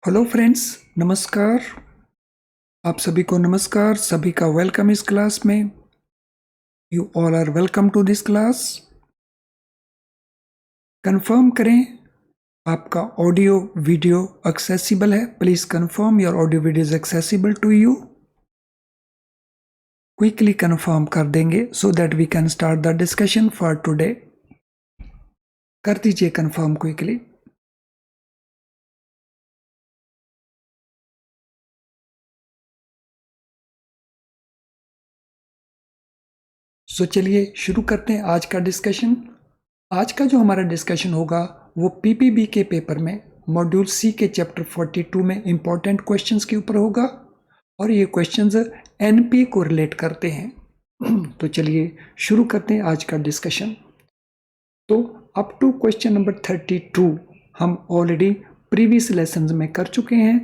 Hello friends, नमस्कार। आप सभी को नमस्कार। सभी का वेलकम इस क्लास में। You all are welcome to this class. Confirm करें आपका ऑडियो वीडियो एक्सेसिबल है। Please confirm your audio video is accessible to you. Quickly confirm कर देंगे so that we can start the discussion for today. कर दीजिए confirm quickly. सो चलिए शुरू करते हैं आज का डिस्कशन। आज का जो हमारा डिस्कशन होगा वो पीपीबी के पेपर में मॉड्यूल सी के चैप्टर 42 में इंपॉर्टेंट क्वेश्चंस के ऊपर होगा और ये क्वेश्चंस एनपी को रिलेट करते हैं। तो चलिए शुरू करते हैं आज का डिस्कशन। तो अप टू क्वेश्चन नंबर 32 हम ऑलरेडी प्रीवियस लेसन में कर चुके हैं।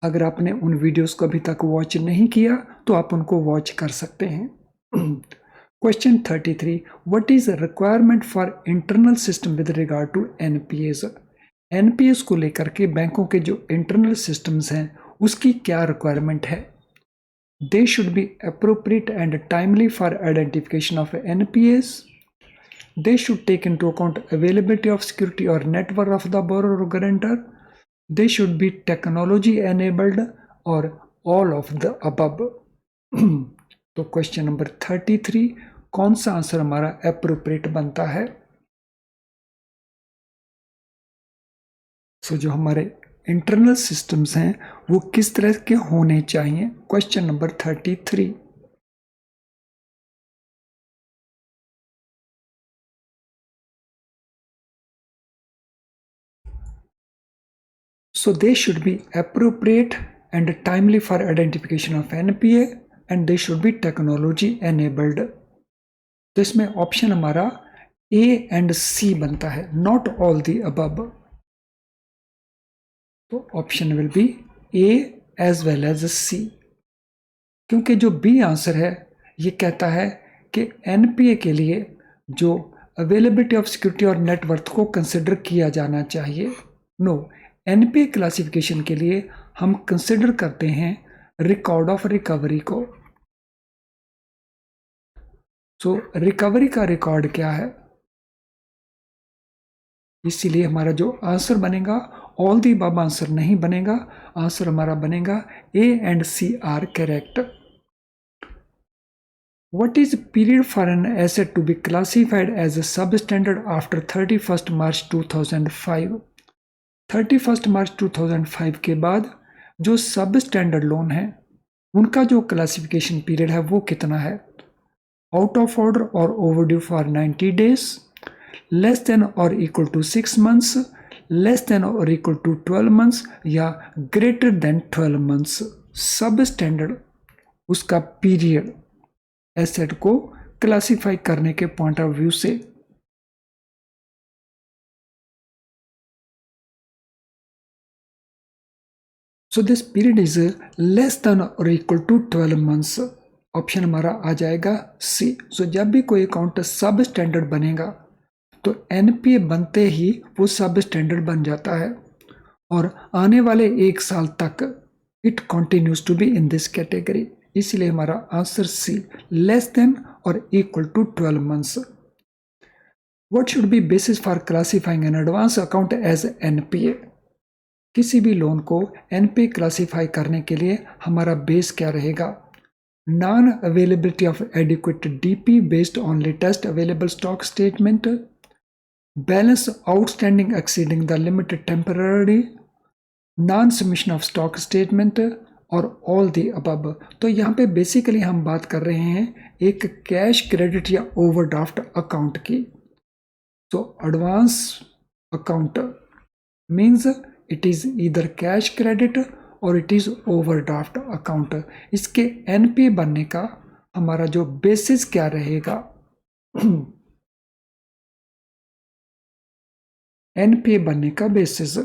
अगर आपने उन वीडियोस को अभी तक वॉच नहीं किया तो आप उनको वॉच कर सकते हैं। Question 33, what is requirement for internal system with regard to NPS. NPS को लेकर के बैंकों के जो इंटरनल सिस्टम्स हैं उसकी क्या रिक्वायरमेंट है। They should be appropriate and timely for identification of NPS. They should take into account availability of security or net worth of the borrower or guarantor. They should be technology enabled or all of the above. तो question number 33 कौन सा answer हमारा appropriate बनता है। सो जो हमारे internal systems हैं वो किस तरह के होने चाहिए। Question number 33। So they should be appropriate and timely for identification of NPA and they should be technology enabled. तो इसमें ऑप्शन हमारा ए एंड सी बनता है, नॉट ऑल दी अबव। तो option will be A as well as C, क्योंकि जो B answer है ये कहता है कि एनपीए के लिए जो अवेलेबिलिटी ऑफ सिक्योरिटी और नेटवर्थ को कंसिडर किया जाना चाहिए। नो, एनपीए क्लासिफिकेशन के लिए हम कंसिडर करते हैं रिकॉर्ड ऑफ रिकवरी को। सो रिकवरी का रिकॉर्ड क्या है, इसीलिए हमारा जो आंसर बनेगा ऑल दी अबव आंसर नहीं बनेगा। आंसर हमारा बनेगा A and C are correct. What is period for an asset to be classified as a substandard after 31st March 2005? 31st मार्च 2005 के बाद जो सब स्टैंडर्ड लोन है उनका जो क्लासिफिकेशन पीरियड है वो कितना है। आउट ऑफ ऑर्डर और overdue for 90 days, less than और equal to 6 months, less than और इक्वल टू 12 मंथ्स या ग्रेटर देन 12 मंथ्स। सब स्टैंडर्ड उसका पीरियड एसेट को क्लासिफाई करने के पॉइंट ऑफ व्यू से। So this period is less than और इक्वल टू 12 मंथ्स। ऑप्शन हमारा आ जाएगा सी। सो जब भी कोई अकाउंट सब स्टैंडर्ड बनेगा तो एनपीए बनते ही वो सब स्टैंडर्ड बन जाता है और आने वाले एक साल तक it continues to be in this category. इसलिए हमारा आंसर सी, लेस देन और equal to 12 months. What should be basis for classifying an advance account as NPA. किसी भी लोन को एनपीए क्लासिफाई करने के लिए हमारा बेस क्या रहेगा। Non availability of adequate DP based on latest available stock statement, balance outstanding exceeding the limit temporary, non submission of stock statement और ऑल दी अबव। तो यहाँ पे बेसिकली हम बात कर रहे हैं एक कैश क्रेडिट या ओवरड्राफ्ट अकाउंट की। तो advance account means it is either cash credit और इट इज ओवरड्राफ्ट अकाउंट। इसके एनपीए बनने का हमारा जो बेसिस क्या रहेगा। एनपीए बनने का basis.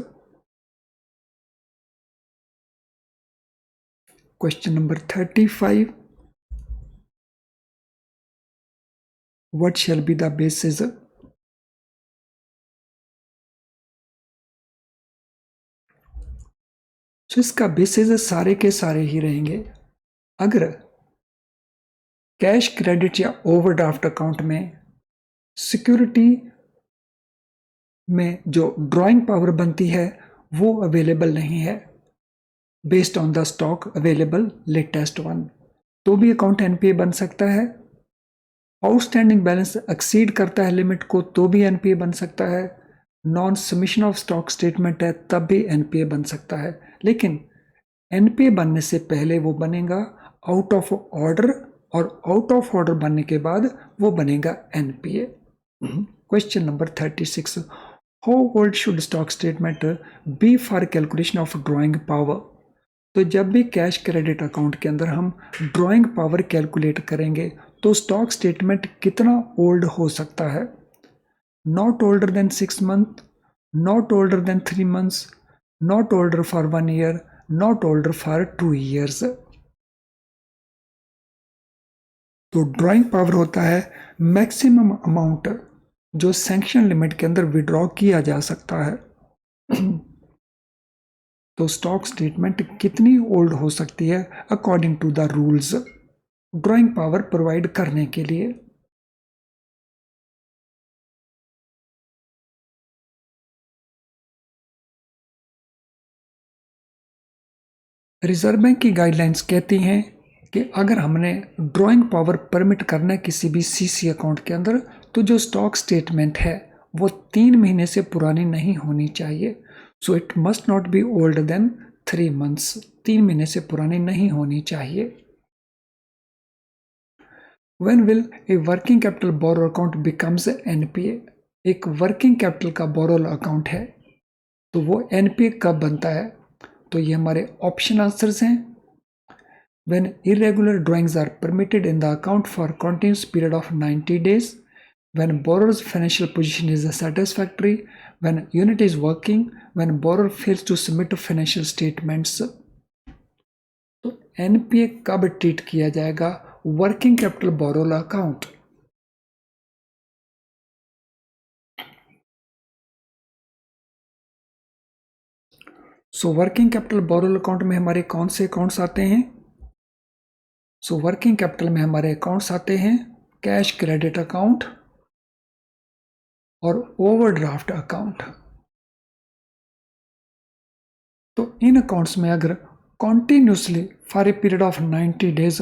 Question number 35, what shall be the basis। सो इसका बेसिस सारे के सारे ही रहेंगे। अगर कैश, क्रेडिट या ओवरड्राफ्ट अकाउंट में सिक्योरिटी में जो ड्राइंग पावर बनती है वो अवेलेबल नहीं है based on the stock available latest one, तो भी अकाउंट एनपीए बन सकता है। आउटस्टैंडिंग बैलेंस एक्सीड करता है लिमिट को तो भी एनपीए बन सकता है। Non submission of stock statement है तब भी एनपीए बन सकता है। लेकिन एनपीए बनने से पहले वो बनेगा आउट ऑफ ऑर्डर, और आउट ऑफ ऑर्डर बनने के बाद वो बनेगा NPA. Question number 36, how old should stock statement be for calculation of drawing power. तो जब भी कैश क्रेडिट अकाउंट के अंदर हम ड्राइंग पावर कैलकुलेट करेंगे तो स्टॉक स्टेटमेंट कितना ओल्ड हो सकता है। Not older than 6 month, not older than 3 months, not older for 1 year, not older for 2 years. तो ड्राइंग पावर होता है मैक्सिमम अमाउंट जो सैंक्शन लिमिट के अंदर विड्रॉ किया जा सकता है। तो स्टॉक स्टेटमेंट कितनी ओल्ड हो सकती है according to the rules drawing power provide करने के लिए। रिजर्व बैंक की गाइडलाइंस कहती हैं कि अगर हमने ड्राइंग पावर परमिट करना है किसी भी सीसी अकाउंट के अंदर तो जो स्टॉक स्टेटमेंट है वो 3 महीने से पुरानी नहीं होनी चाहिए। So it must not be old than 3 months, 3 महीने से पुरानी नहीं होनी चाहिए। When will a working capital borrow account becomes NPA? एक वर्किंग कैपिटल का बोरो अकाउंट है तो वो एनपीए कब बनता है। तो ये हमारे ऑप्शन आंसर्स हैं। When irregular drawings are permitted in the account for continuous period of 90 days, when borrower's financial position is satisfactory, when unit is working, when borrower fails to submit financial statements। तो NPA कब treat किया जाएगा working capital borrowal account. So working capital borrowal account में हमारे कौन से accounts आते हैं। सो वर्किंग कैपिटल में हमारे अकाउंट्स आते हैं कैश क्रेडिट अकाउंट और ओवरड्राफ्ट अकाउंट। तो इन अकाउंट्स में अगर continuously for a period of 90 days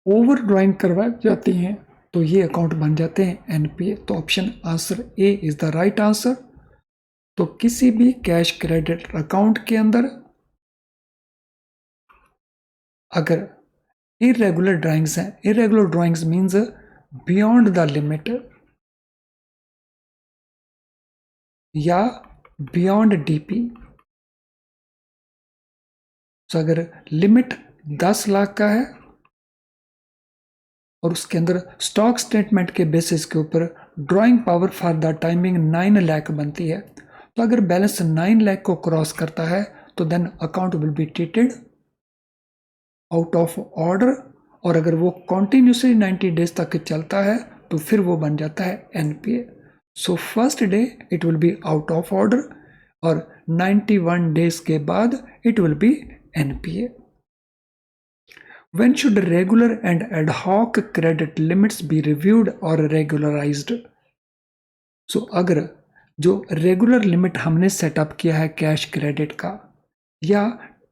over drawing करवाई जाती हैं तो ये अकाउंट बन जाते हैं एनपीए। तो option answer A is the right answer. तो किसी भी कैश क्रेडिट अकाउंट के अंदर अगर इरेगुलर ड्राइंग्स हैं, irregular drawings means beyond the limit या बियॉन्ड डीपी। तो अगर लिमिट 10 लाख का है और उसके अंदर स्टॉक स्टेटमेंट के बेसिस के ऊपर drawing power for the timing 9 lakh बनती है, तो अगर बैलेंस 9 लाख को क्रॉस करता है तो then account will be treated out of order, और अगर वो कॉन्टिन्यूसली 90 डेज तक चलता है तो फिर वो बन जाता है NPA. So first day it will be out of order और 91 डेज के बाद it will B NPA. When should regular and ad hoc credit limits be reviewed or regularized? So अगर जो रेगुलर लिमिट हमने सेटअप किया है cash credit का या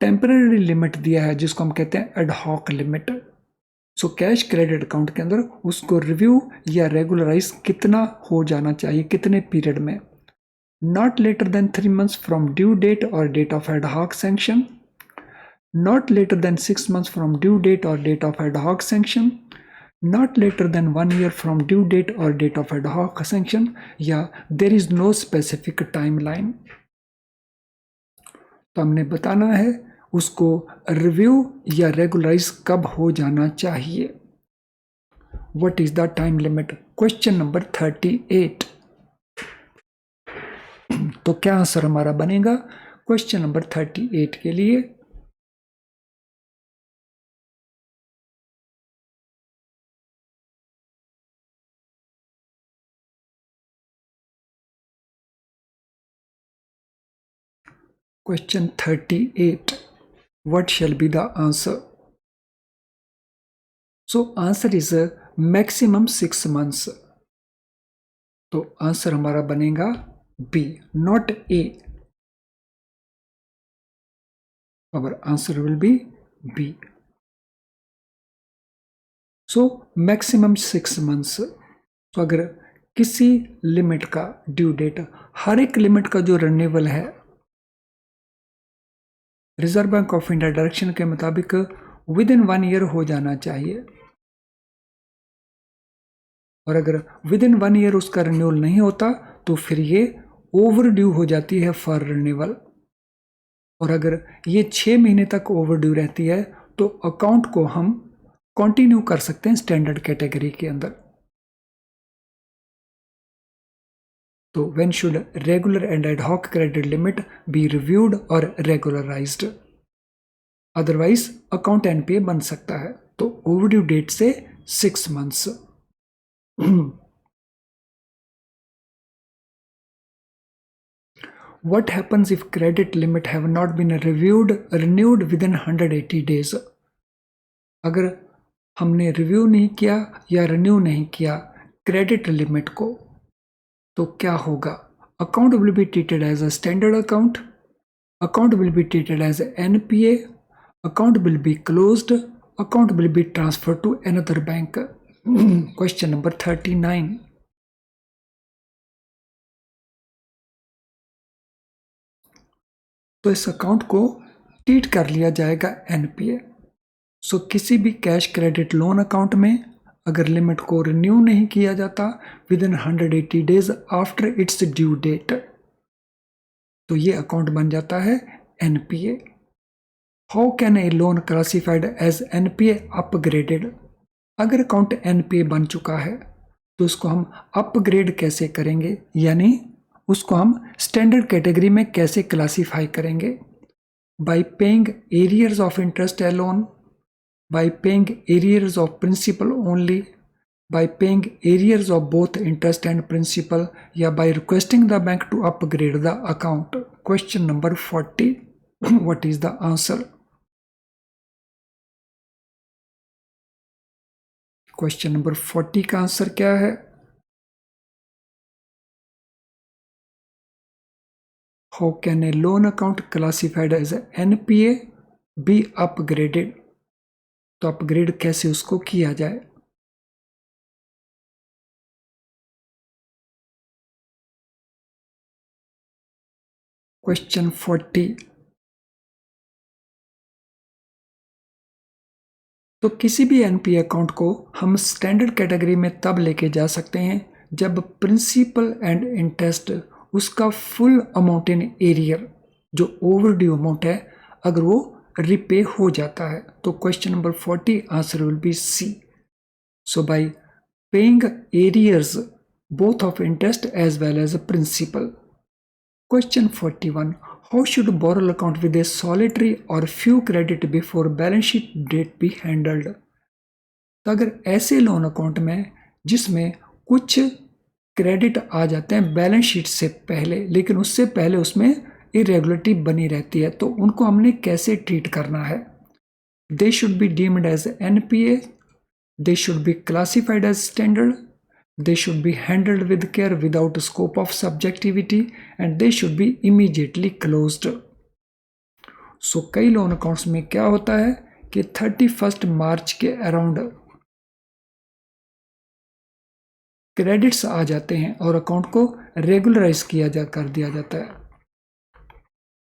टेम्पररी लिमिट दिया है जिसको हम कहते हैं ad hoc limit, so cash credit account के अंदर उसको रिव्यू या रेगुलराइज कितना हो जाना चाहिए, कितने पीरियड में। Not later than 3 months from due date और date of ad hoc sanction, not later than 6 months from due date or date of ad hoc sanction, not later than 1 year from due date or date of ad hoc sanction, या there is no specific timeline। तो हमने बताना है उसको review या regularise कब हो जाना चाहिए। What is the time limit? Question number 38। तो क्या आंसर हमारा बनेगा क्वेश्चन नंबर 38 के लिए। Question 38, what shall be the answer? So answer is maximum 6 months. तो आंसर हमारा बनेगा B, not A. our answer will be B. So maximum 6 months. तो अगर किसी लिमिट का ड्यू डेट, हर एक लिमिट का जो रिन्यूअल है reserve bank of India direction के मुताबिक विद इन 1 ईयर हो जाना चाहिए, और अगर विद इन 1 ईयर उसका रिन्यूअल नहीं होता तो फिर ये ओवर ड्यू हो जाती है फॉर रिन्यूअल. और अगर ये 6 महीने तक ओवर ड्यू रहती है तो अकाउंट को हम कंटिन्यू कर सकते हैं स्टैंडर्ड कैटेगरी के अंदर. तो when should regular and ad hoc credit limit be reviewed और रेगुलराइज्ड, अदरवाइज अकाउंट एनपीए बन सकता है. तो ओवरड्यू डेट से 6 months. What happens if credit limit have not been renewed within 180 days? अगर हमने रिव्यू नहीं किया या रिन्यू नहीं किया क्रेडिट लिमिट को तो क्या होगा? Account will be treated as a standard account, account will be treated as NPA, account will be closed, account will be transfer to another bank. Question number 39. तो इस अकाउंट को treat कर लिया जाएगा एनपीए. सो किसी भी कैश क्रेडिट लोन अकाउंट में अगर लिमिट को रिन्यू नहीं किया जाता within 180 days after its due date तो ये अकाउंट बन जाता है NPA. How can a loan classified as NPA upgraded? अगर अकाउंट एनपीए बन चुका है तो उसको हम अपग्रेड कैसे करेंगे, यानी उसको हम स्टैंडर्ड कैटेगरी में कैसे क्लासीफाई करेंगे? Bye paying arrears of interest alone, by paying arrears of principal only, by paying arrears of both interest and principal, या by requesting the bank to upgrade the account. Question number 40. What is the answer? Question number 40 का answer क्या है? How can a loan account classified as NPA be upgraded? तो upgrade कैसे उसको किया जाए? Question 40. तो किसी भी एनपीए अकाउंट को हम स्टैंडर्ड कैटेगरी में तब लेके जा सकते हैं जब प्रिंसिपल एंड इंटरेस्ट उसका फुल अमाउंट इन एरियर, जो ओवरड्यू अमाउंट है, अगर वो रिपे हो जाता है. तो question number 40 answer will be C. So by paying arrears both of interest as well as principal. Question 41. How should borrowal account with a solitary or few credit before balance sheet date be handled? तो अगर ऐसे loan account में जिसमें कुछ credit आ जाते हैं balance sheet से पहले, लेकिन उससे पहले उसमें इरेगुलरिटी बनी रहती है, तो उनको हमने कैसे ट्रीट करना है? They should be deemed as NPA, they should be classified as standard, they should be handled with care without scope of subjectivity, and they should be immediately closed. So कई लोन अकाउंट्स में क्या होता है कि 31 मार्च के around credits आ जाते हैं और अकाउंट को रेगुलराइज कर दिया जाता है,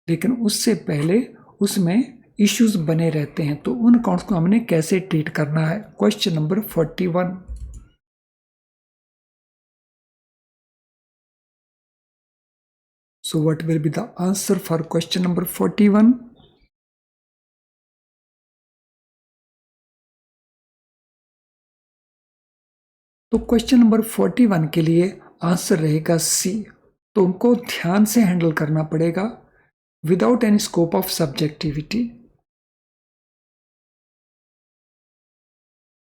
लेकिन उससे पहले उसमें इश्यूज बने रहते हैं. तो उन अकाउंट्स को हमने कैसे ट्रीट करना है? Question number 41. So what will be the answer for question number 41? तो क्वेश्चन नंबर 41 के लिए आंसर रहेगा सी. तो उनको ध्यान से हैंडल करना पड़ेगा without any scope of subjectivity.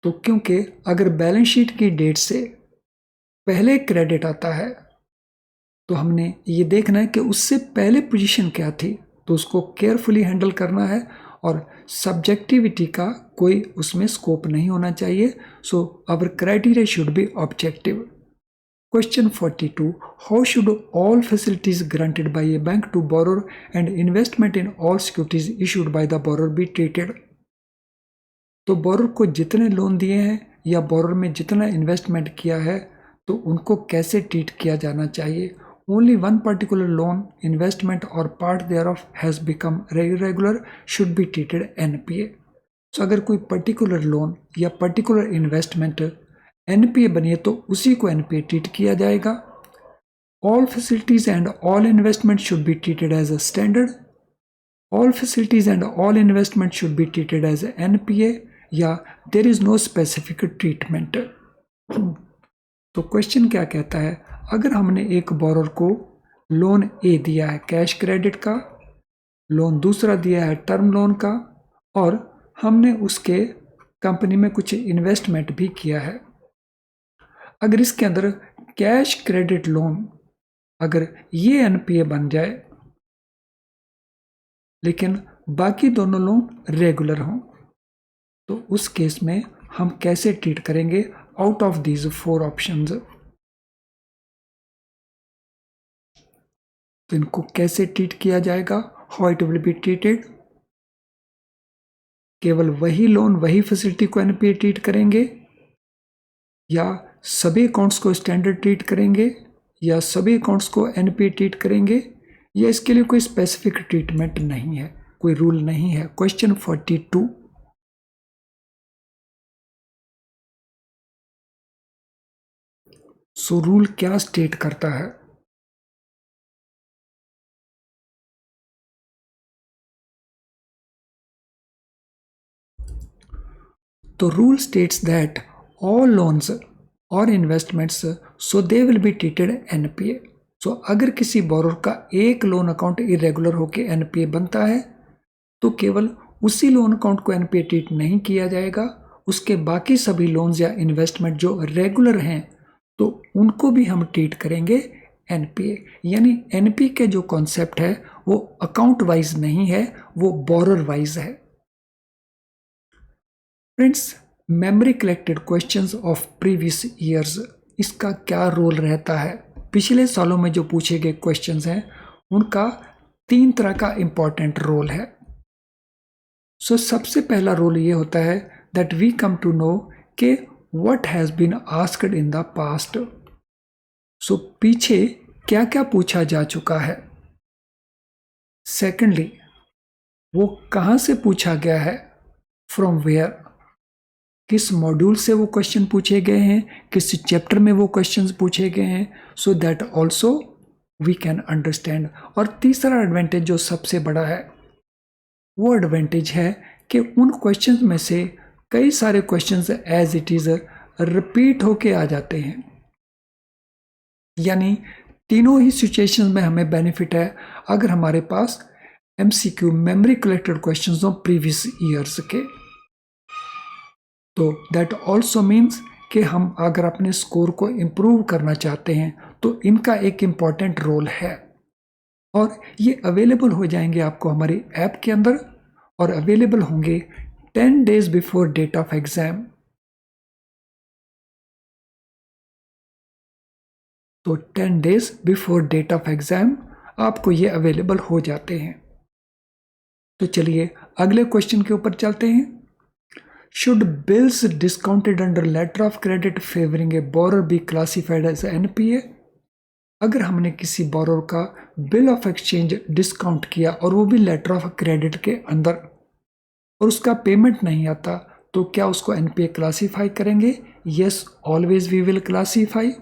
तो क्योंकि अगर बैलेंस शीट की डेट से पहले क्रेडिट आता है तो हमने ये देखना है कि उससे पहले पोजीशन क्या थी, तो उसको केयरफुली हैंडल करना है और सब्जेक्टिविटी का कोई उसमें स्कोप नहीं होना चाहिए. So our criteria should be objective. Question 42. How should all facilities granted by a bank to borrower and investment in all securities issued by the borrower be treated? तो बोरोर को जितने loan दिए हैं या borrower में जितना investment किया है तो उनको कैसे ट्रीट किया जाना चाहिए. Only one particular loan investment or part thereof has become regular should be treated NPA. So अगर कोई पर्टिकुलर लोन या पर्टिकुलर इन्वेस्टमेंट NPA बनी है तो उसी को NPA ट्रीट किया जाएगा. All facilities and all investment should be treated as a standard. All facilities and all investment should be treated as NPA या there is no specific treatment. तो question क्या कहता है, अगर हमने एक बोरोर को लोन A दिया है कैश क्रेडिट का, लोन दूसरा दिया है टर्म लोन का, और हमने उसके कंपनी में कुछ इन्वेस्टमेंट भी किया है. अगर इसके अंदर कैश क्रेडिट लोन अगर ये NPA बन जाए लेकिन बाकी दोनों लोन रेगुलर हों तो उस केस में हम कैसे ट्रीट करेंगे आउट ऑफ दीज 4 ऑप्शंस. तो इनको कैसे ट्रीट किया जाएगा, how it will be treated. केवल वही लोन वही फैसिलिटी को NPA ट्रीट करेंगे या सभी अकाउंट्स को स्टैंडर्ड ट्रीट करेंगे या सभी अकाउंट्स को NPA ट्रीट करेंगे, या इसके लिए कोई स्पेसिफिक ट्रीटमेंट नहीं है, कोई रूल नहीं है. क्वेश्चन 42. सो रूल क्या स्टेट करता है. तो rule states that all loans or investments so they will be treated NPA. So अगर किसी बोरोर का एक लोन अकाउंट इरेगुलर होकर NPA बनता है तो केवल उसी लोन अकाउंट को NPA ट्रीट नहीं किया जाएगा, उसके बाकी सभी लोन्स या इन्वेस्टमेंट जो रेगुलर हैं तो उनको भी हम ट्रीट करेंगे NPA. यानी NPA के जो कॉन्सेप्ट है वो अकाउंट वाइज नहीं है, वो बोरोर वाइज है. Friends, memory collected questions of previous years, इसका क्या रोल रहता है. पिछले सालों में जो पूछे गए क्वेश्चंस हैं उनका 3 तरह का इंपॉर्टेंट रोल है. सो सबसे पहला रोल ये होता है that we come to know कि what has been asked in the past. So पीछे क्या क्या पूछा जा चुका है. सेकेंडली, वो कहाँ से पूछा गया है, फ्रॉम वेयर, किस मॉड्यूल से वो क्वेश्चन पूछे गए हैं, किस चैप्टर में वो क्वेश्चंस पूछे गए हैं, so that also we can understand. और तीसरा एडवांटेज जो सबसे बड़ा है वो एडवांटेज है कि उन क्वेश्चंस में से कई सारे questions as it is repeat होके आ जाते हैं. यानी तीनों ही सिचुएशंस में हमें बेनिफिट है अगर हमारे पास MCQ मेमोरी कलेक्टेड क्वेश्चंस हो प्रीवियस ईयर्स के. तो दैट ऑल्सो मीन्स कि हम अगर अपने स्कोर को इम्प्रूव करना चाहते हैं तो इनका एक इम्पॉर्टेंट रोल है. और ये अवेलेबल हो जाएंगे आपको हमारी ऐप के अंदर और अवेलेबल होंगे 10 days before date of exam. तो 10 days before date of exam आपको ये अवेलेबल हो जाते हैं. तो चलिए अगले क्वेश्चन के ऊपर चलते हैं. Should bills discounted under letter of credit favouring a borrower be classified as NPA. अगर हमने किसी बोरोर का बिल ऑफ एक्सचेंज डिस्काउंट किया और वो भी लेटर ऑफ क्रेडिट के अंदर और उसका पेमेंट नहीं आता तो क्या उसको NPA क्लासीफाई करेंगे. Yes, always we will classify.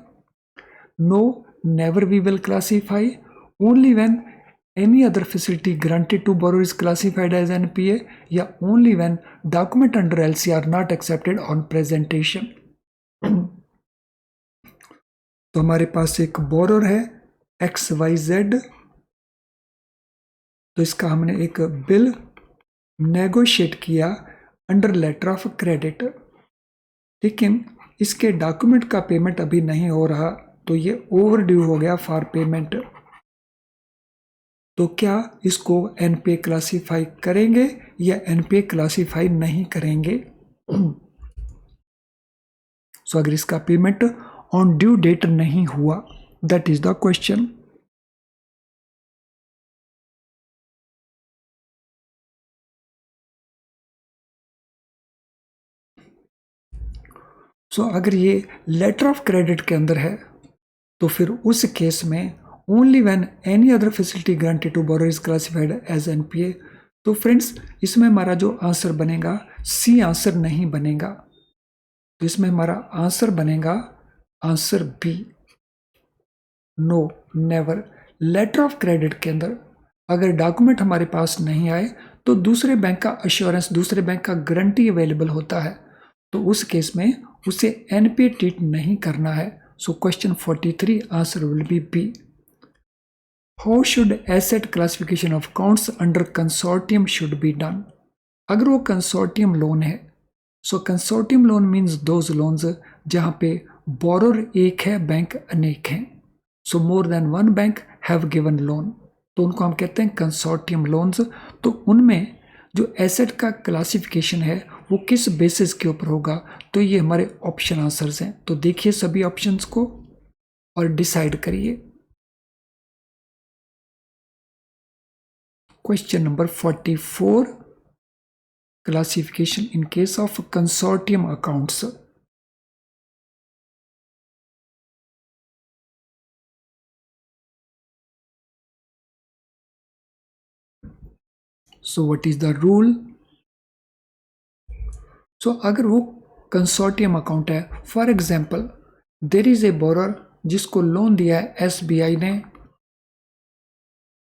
No, never we will classify. Only when any other facility granted to borrower is classified as NPA या only when document under LC are not accepted on presentation. तो हमारे पास एक borrower है XYZ. तो इसका हमने एक bill negotiate किया अंडर लेटर ऑफ क्रेडिट, लेकिन इसके डॉक्यूमेंट का पेमेंट अभी नहीं हो रहा तो ये ओवर ड्यू हो गया फॉर पेमेंट. तो क्या इसको एनपीए क्लासीफाई करेंगे या एनपीए क्लासीफाई नहीं करेंगे? सो अगर इसका पेमेंट ऑन ड्यू डेट नहीं हुआ, दैट इज द क्वेश्चन। सो अगर ये लेटर ऑफ क्रेडिट के अंदर है तो फिर उस केस में only when any other facility granted to borrower is classified as NPA. तो फ्रेंड्स इसमें हमारा जो आंसर बनेगा सी आंसर नहीं बनेगा, तो इसमें हमारा आंसर बनेगा answer B, no never. Letter of credit के अंदर अगर डॉक्यूमेंट हमारे पास नहीं आए तो दूसरे बैंक का अश्योरेंस, दूसरे बैंक का गारंटी अवेलेबल होता है, तो उस केस में उसे एनपीए ट्रीट नहीं करना है। So question 43 answer will be B. How should asset classification of accounts under consortium should be done? अगर वो कंसोर्टियम लोन है, so consortium loan means those loans जहां पे बोरोर एक है, बैंक अनेक हैं। So more than one bank have given loan, तो उनको हम कहते हैं कंसोर्टियम लोन्स। तो उनमें जो एसेट का क्लासिफिकेशन है वो किस बेसिस के ऊपर होगा? तो ये हमारे ऑप्शन आंसर्स हैं। तो देखिए सभी ऑप्शंस को और डिसाइड करिए। Question number 44, classification in case of consortium accounts. So what is the rule? So अगर वो कंसोर्टियम अकाउंट है, for example there is a borrower जिसको लोन दिया है एसबीआई ने,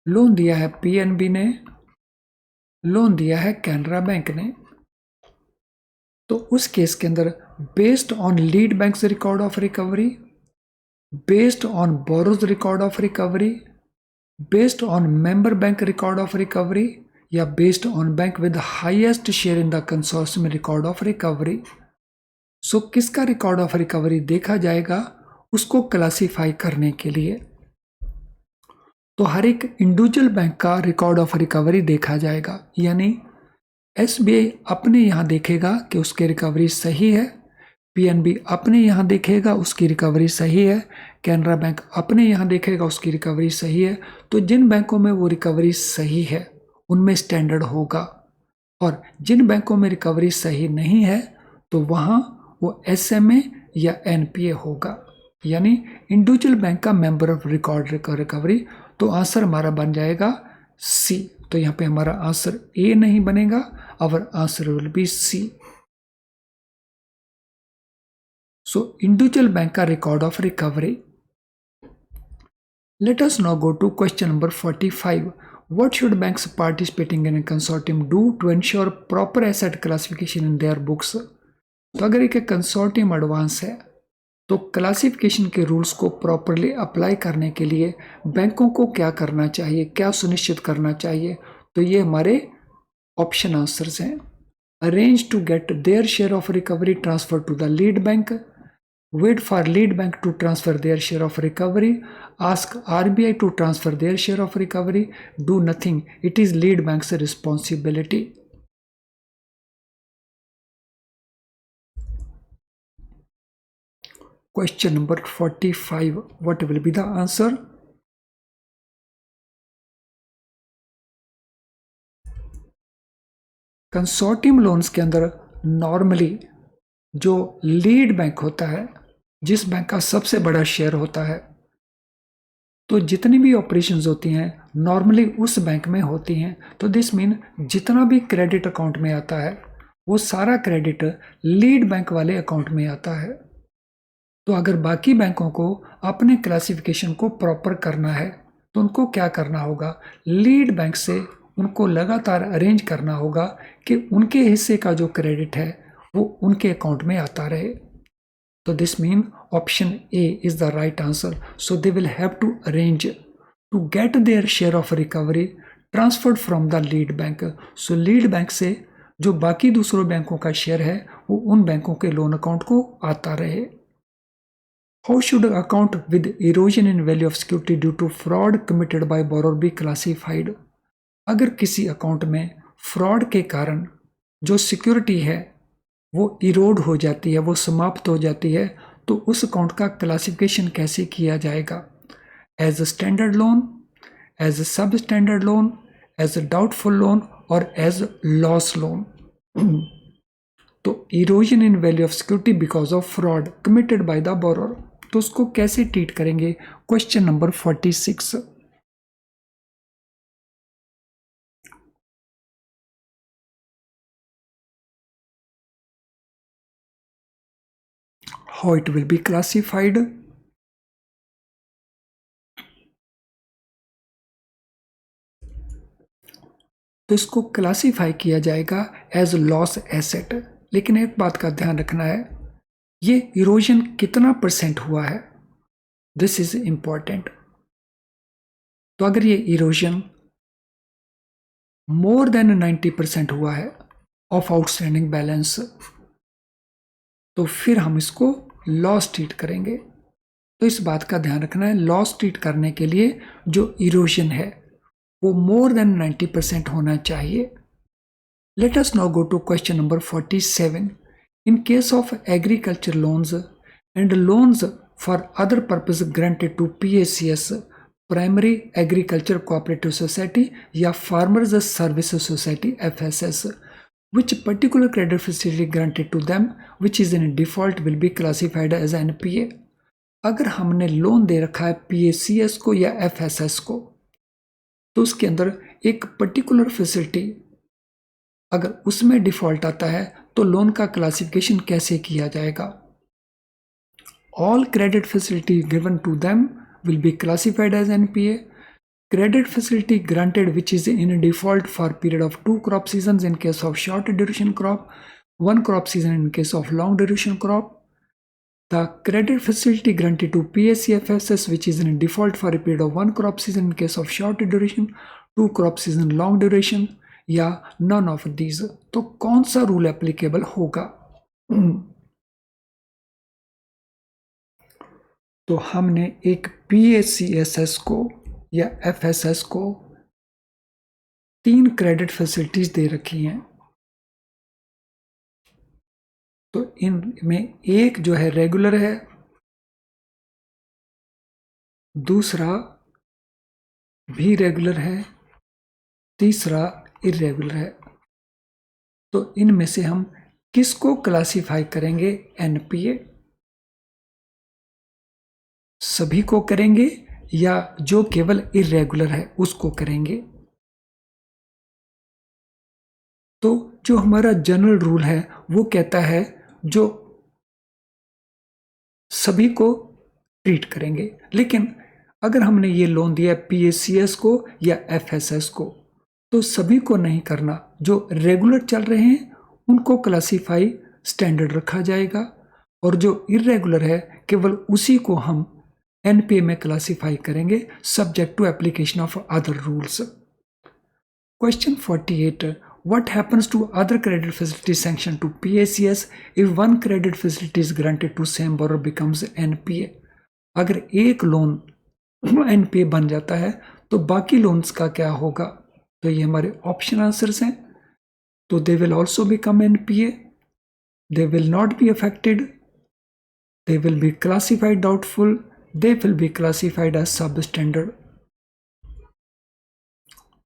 लोन दिया है पीएनबी ने, लोन दिया है कैनरा बैंक ने, तो उस केस के अंदर based on lead banks record of recovery, based on borrowers record of recovery, based on member bank record of recovery, या based on bank with highest share in the consortium record of recovery. So किसका record of recovery देखा जाएगा उसको classify करने के लिए? तो हर एक इंडिविजुअल बैंक का रिकॉर्ड ऑफ रिकवरी देखा जाएगा, यानी एसबीआई अपने यहाँ देखेगा कि उसकी रिकवरी सही है, पीएनबी अपने यहाँ देखेगा उसकी रिकवरी सही है, कैनरा बैंक अपने यहाँ देखेगा उसकी रिकवरी सही है। तो जिन बैंकों में वो रिकवरी सही है उनमें स्टैंडर्ड होगा, और जिन बैंकों में रिकवरी सही नहीं है तो वहाँ वो एसएमए या एनपीए होगा, यानी इंडिविजुअल बैंक का मेंबर ऑफ रिकॉर्ड रिकवरी। तो आंसर हमारा बन जाएगा सी। तो यहाँ पे हमारा आंसर ए नहीं बनेगा, और answer will be C. So individual bank का record of recovery. Let us now go to question number 45. What should banks participating in a consortium do to ensure proper asset classification in their books? तो अगर एक consortium advance है तो classification के rules को properly apply करने के लिए बैंकों को क्या करना चाहिए, क्या सुनिश्चित करना चाहिए? तो ये हमारे ऑप्शन आंसर्स हैं। Arrange to get their share of recovery transfer to the lead bank, wait for lead bank to transfer their share of recovery, ask RBI to transfer their share of recovery, do nothing, it is lead bank's responsibility. Question number 45, what will be the answer? Consortium loans के अंदर normally जो lead bank होता है, जिस bank का सबसे बड़ा share होता है, तो जितनी भी ऑपरेशंस होती हैं नॉर्मली उस बैंक में होती हैं। तो दिस मीन जितना भी क्रेडिट अकाउंट में आता है वो सारा क्रेडिट लीड बैंक वाले अकाउंट में आता है। तो अगर बाकी बैंकों को अपने क्लासिफिकेशन को प्रॉपर करना है तो उनको क्या करना होगा? लीड बैंक से उनको लगातार अरेंज करना होगा कि उनके हिस्से का जो क्रेडिट है वो उनके अकाउंट में आता रहे। तो this mean option A is the right answer. So they will have to arrange to get their share of recovery transferred from the lead bank. So lead bank से जो बाकी दूसरों बैंकों का शेयर है वो उन बैंकों के लोन अकाउंट को आता रहे। How should account with erosion in value of security due to fraud committed by borrower be classified? अगर किसी अकाउंट में फ्रॉड के कारण जो सिक्योरिटी है वो इरोड हो जाती है, वो समाप्त हो जाती है, तो उस अकाउंट का क्लासिफिकेशन कैसे किया जाएगा? As a standard loan, as a sub standard loan, as a doubtful loan और एज लॉस लोन। तो erosion in value of security because of fraud committed by the borrower, तो उसको कैसे ट्रीट करेंगे? Question number 46। How it will be classified? तो इसको classify किया जाएगा एज लॉस एसेट। लेकिन एक बात का ध्यान रखना है, ये इरोजन कितना परसेंट हुआ है, दिस इज इंपॉर्टेंट। तो अगर ये इरोजन मोर देन 90% हुआ है ऑफ आउटस्टैंडिंग बैलेंस, तो फिर हम इसको लॉस ट्रीट करेंगे। तो इस बात का ध्यान रखना है, लॉस ट्रीट करने के लिए जो इरोजन है वो मोर देन 90% होना चाहिए। Let us now go to question number 47. In case of agriculture loans and loans for other purpose granted to PACS, Primary Agriculture Cooperative Society या Farmers Service Society FSS, which particular credit facility granted to them which is in default will be classified as NPA? अगर हमने loan दे रखा है PACS को या FSS को, तो उसके अंदर एक पर्टिकुलर फैसिलिटी अगर उसमें डिफॉल्ट आता है तो लोन का क्लासिफिकेशन कैसे किया जाएगा? All credit facility given to them will be classified as NPA. Credit facility granted which is in default for period of 2 crop seasons in case of short duration crop, 1 crop season in case of long duration crop. The credit facility granted to PACFSS which is in default for a period of 1 crop season in case of short duration, 2 crop season long duration या none of these. तो कौन सा rule applicable होगा? तो हमने एक PACSS को या FSS को 3 क्रेडिट फैसिलिटीज दे रखी हैं। तो इनमें एक जो है रेगुलर है, दूसरा भी रेगुलर है, तीसरा इरेगुलर है। तो इनमें से हम किसको क्लासिफाई करेंगे एनपीए? सभी को करेंगे या जो केवल इरेगुलर है उसको करेंगे? तो जो हमारा जनरल रूल है वो कहता है जो सभी को ट्रीट करेंगे। लेकिन अगर हमने ये लोन दिया PACS को या FSS को, तो सभी को नहीं करना। जो रेगुलर चल रहे हैं उनको क्लासिफाई स्टैंडर्ड रखा जाएगा और जो इरेगुलर है केवल उसी को हम एनपीए में क्लासिफाई करेंगे subject to application of other rules. Question 48. What happens to other credit facilities sanctioned to PACS if one credit facility is granted to same borrower becomes NPA? अगर एक लोन NPA बन जाता है तो बाकी loans का क्या होगा? तो ये हमारे ऑप्शन आंसर्स हैं। तो they will also become NPA, they will not be affected, they will be classified doubtful, they will be classified as substandard.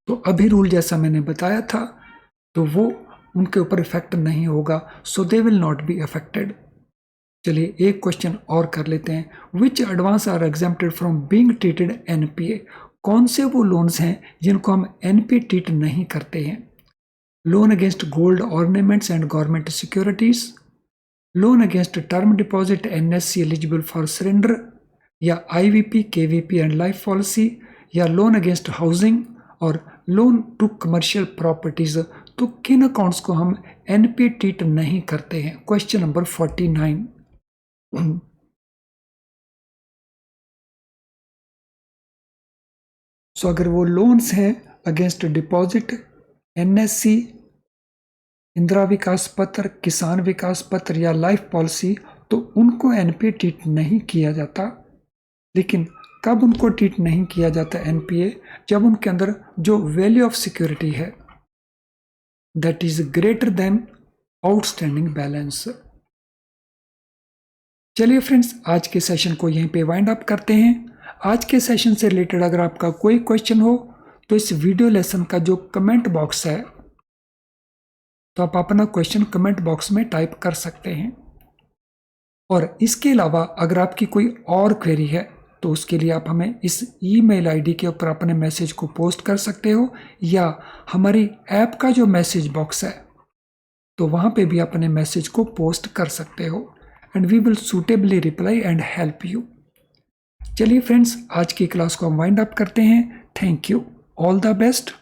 तो अभी रूल जैसा मैंने बताया था तो वो उनके ऊपर इफेक्ट नहीं होगा, so they will not be affected. चलिए एक क्वेश्चन और कर लेते हैं। Which advance are exempted from being treated NPA? कौन से वो लोन्स हैं जिनको हम एनपीए ट्रीट नहीं करते हैं? Loan against gold ornaments and government securities, loan against term deposit NSC eligible for surrender, या IVP, KVP and life policy, या लोन अगेंस्ट हाउसिंग और लोन टू कमर्शियल प्रॉपर्टीज। तो किन अकाउंट्स को हम एनपीए ट्रीट नहीं करते हैं? Question number 49। सो अगर वो लोन्स हैं अगेंस्ट डिपॉजिट, एनएससी, इंदिरा विकास पत्र, किसान विकास पत्र या लाइफ पॉलिसी, तो उनको एनपीए ट्रीट नहीं किया जाता। लेकिन कब उनको ट्रीट नहीं किया जाता एनपीए? जब उनके अंदर जो वैल्यू ऑफ सिक्योरिटी है that is greater than outstanding balance. चलिए फ्रेंड्स, आज के सेशन को यहीं पे वाइंड अप करते हैं। आज के सेशन से रिलेटेड अगर आपका कोई क्वेश्चन हो तो इस वीडियो लेसन का जो कमेंट बॉक्स है तो आप अपना क्वेश्चन कमेंट बॉक्स में टाइप कर सकते हैं। और इसके अलावा अगर आपकी कोई और क्वेरी है तो उसके लिए आप हमें इस ईमेल आईडी के ऊपर अपने मैसेज को पोस्ट कर सकते हो, या हमारी ऐप का जो मैसेज बॉक्स है तो वहाँ पे भी अपने मैसेज को पोस्ट कर सकते हो, and we will suitably reply and help you. चलिए फ्रेंड्स, आज की क्लास को हम वाइंड अप करते हैं। Thank you, all the best.